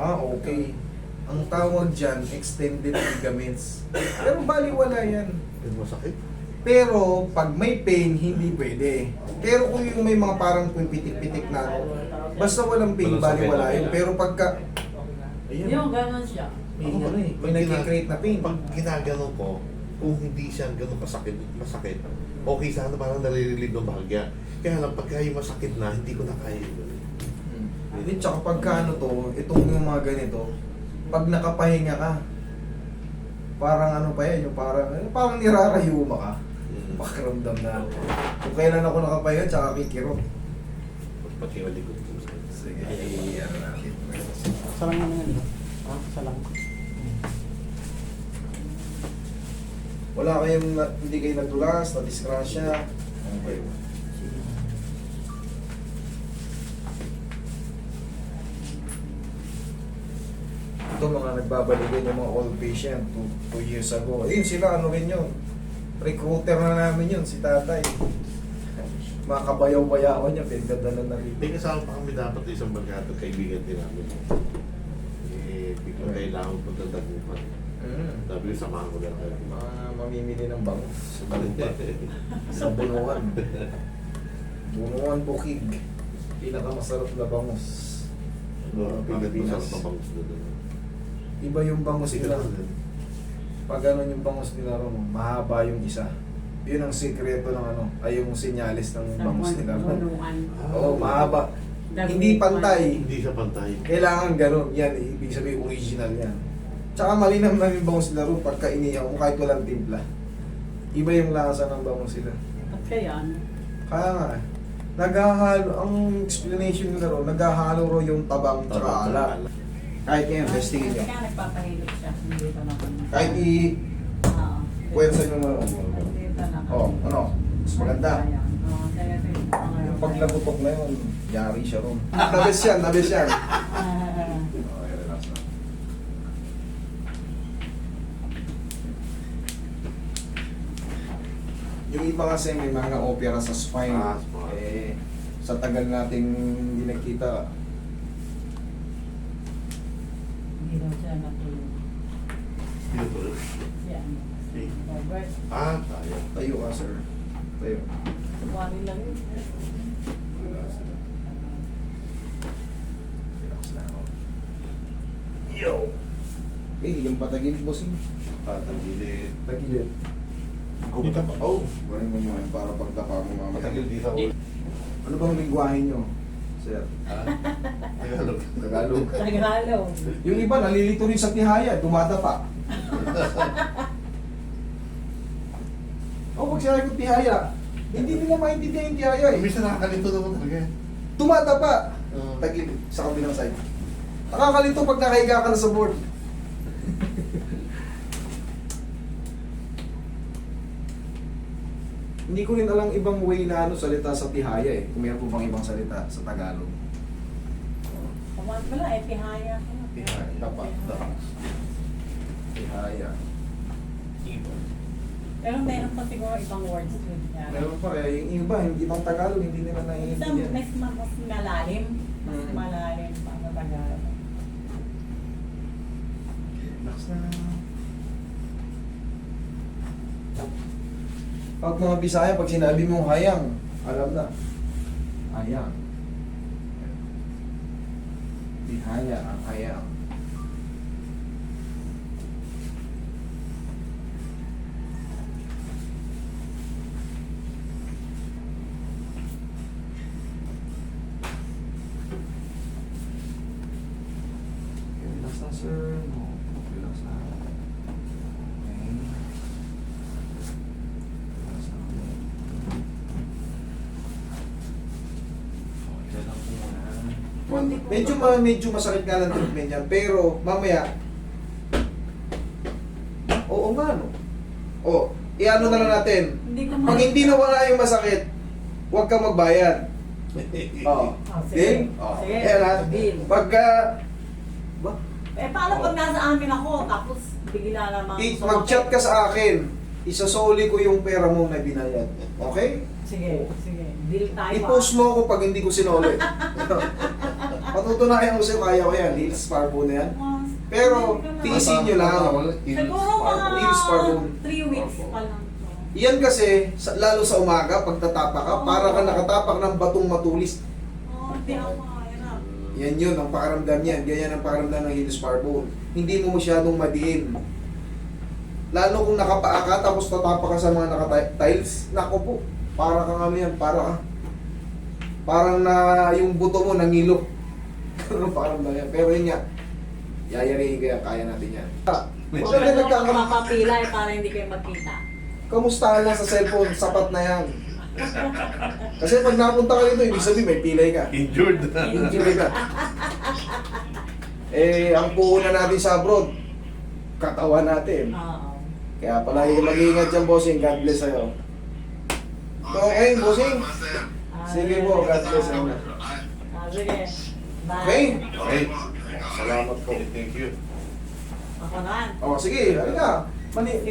Okay. Ang tawag dyan, extended ligaments. Pero baliwala yan. Yung masakit. Pero pag may pain, hindi pwede. Pero kung yung may mga parang pitik-pitik na, basta walang pain, Walang sakit, baliwala okay yun. lang. Pero pagka, ayan, Yung gano'n siya. may, ano eh, may nag-create na pain. Pag ginagano ko, kung hindi siya ganun masakit, okay sana parang nare-relieve ng bahagya. Kaya lang, pagka yung masakit na, hindi ko na kaya yun. Hindi, tsaka pagka ano to, itong yung mga ganito, pag nakapahinga ka, parang ano pa yan, yung parang nirarayuma ka. Pakiramdam na. Kung kailan ako nakapahinga, tsaka kikirot. Pati yung likod ko. Sige, ano natin. Salang naman yan, no? Ha? Salang. Wala kayong, hindi kayo nadulas, na-disgrasya. Okay. Ito mga nagbabalikin yung mga old patient 2 years ago. Ayun sila, ano rin yun. Recruiter na namin yun, si tatay. Mga kabayaw-bayawan niya, pinagdala na rin. May kasama pa kami dapat isang barkada, kaibigan din namin. Biglang kailangan po tatagupan. Sabi ko, samahan ko lang kayo. Mga mamimili ng bangus sa Balupa. Sa Bunuan. Bunuan Bukig. Pinakamasarap na bangus. Pilipinas. Masarap na bangus na doon. Iba yung bangus nila. Pag ganun yung bangus nila ron, mahaba yung isa. Yun ang sikreto ng ano, ay yung sinyalis ng bangus nila ron. Bulungan. Oo, mahaba. Hindi pantay. Hindi siya pantay. Kailangan ganun. Yan, ibig sabihin original yan. Tsaka malinam na yung bangus nila ron pagka inihaw mo kahit walang timpla. Iba yung lasa ng bangus nila. At kaya, Kaya nga, naghahalo, ang explanation nila ron, naghahalo ro yung tabang tsaka alak. Kahit ngayon, testingin nyo. kaya nagpapahilot siya. Hindi pa naman. Kahit Oo. i-pwersa nyo mo. Hindi pa naman. Oh, ano, mas maganda. Oo, kaya rin. Yung paglagutok na yun, yari siya ron. Nabes yan, nabes yan. Okay, relax na. Yung iba kasi may mga opera sa spine. Spine. Eh, sa tagal nating hindi nakita, Hindi daw siya natulog. Pinutulog. Yan. Robert, Tayo. tayo ka sir. Tayo. wali lang yun. Relax na. Relax na ako. Yo! Eh, yung patagilid bossing. Tagilid. Tagilid. Dito pa. Oh. Kunin mo yun para pagtapa mo mamaya. Matagil dito ako. Ano bang lingwahe nyo, sir? Tagalog. Tagalog. Tagalog. Yung iba, nalilito rin sa tihaya, dumadapa. O, pag sinabi ko tihaya, hindi nila maintindihan yung tihaya eh. Minsan nakakalito naman talaga. Tumatapa. Oo. Tagilid, sa kabilang side. Nakakalito pag nakahiga ka na sa board. Hindi ko rin alam ibang way na ano salita sa tihaya eh. Kung meron po bang ibang salita sa Tagalog. Wala, tihaya ko. Tihaya, tapa, tapa. Tihaya. Pero meron pa siguro ibang words yun. Meron pa kaya yung iba, yung ibang Tagalog, hindi nila Minsan naiintindihan. mas malalim. Mas Mm. malalim pa sa Tagalog. Relax na. Pag mga Bisaya, pag sinabi mong hayang, alam na. Hayang. Tihaya, ang hayang. Relax na, sir. Relax na. Okay. Relax na. Okay lang po muna. Medyo masakit nga lang treatment yan, pero mamaya, oo nga no. O, i-ano na lang natin. Hindi ko Pag hindi nawala yung masakit, huwag kang magbayad. Oo. sige. Deal? Oo. Sige. Ayan ha. Deal. Pagka, ba? Paano pag nasa amin ako, tapos bigla naman Mag-chat ka sa akin. Isasoli ko yung pera mo na binayad. Okay? Sige, sige. Deal tayo. I-post mo ako pag hindi ko sinoli. Patutunayan ko sa'yo, kaya ko yan. Heels spar bone na yan. Pero, tiisin nyo lang. Siguro Heels spar mga bone. 3 weeks pa lang to. Yan kasi, lalo sa umaga, pag tatapak ka, para ka nakatapak ng batong matulis. Hindi ako makahirap. Yan yun, ang pakaramdam yan. Ganyan ang pakaramdam ng heels spar bone. Hindi mo masyadong madiin. Lalo kung nakapaa ka, tapos tatapak ka sa mga naka-tiles, nako po, para kang ano yan, parang na yung buto mo nangilo. Ganun pakaramdam yan. Pero yun nga, yayarihin ko yan, kaya natin yan. Huwag Huwag ka na nung mapapilay para hindi kayo magkita. Kamustahan lang sa cellphone, sapat na yan. Kasi pag napunta ka dito, ibig sabihin may pilay ka. Injured. Injury ka. Ang puhunan natin sa abroad, katawan natin. Oo. Kaya palagi mag-iingat dyan, bossing. God bless sa'yo. Okay, bossing. Sige po, God bless sa'yo. Sige. Bye. Okay? Okay. Salamat po. Thank you. Ako naman. O, sige, halika. Mani.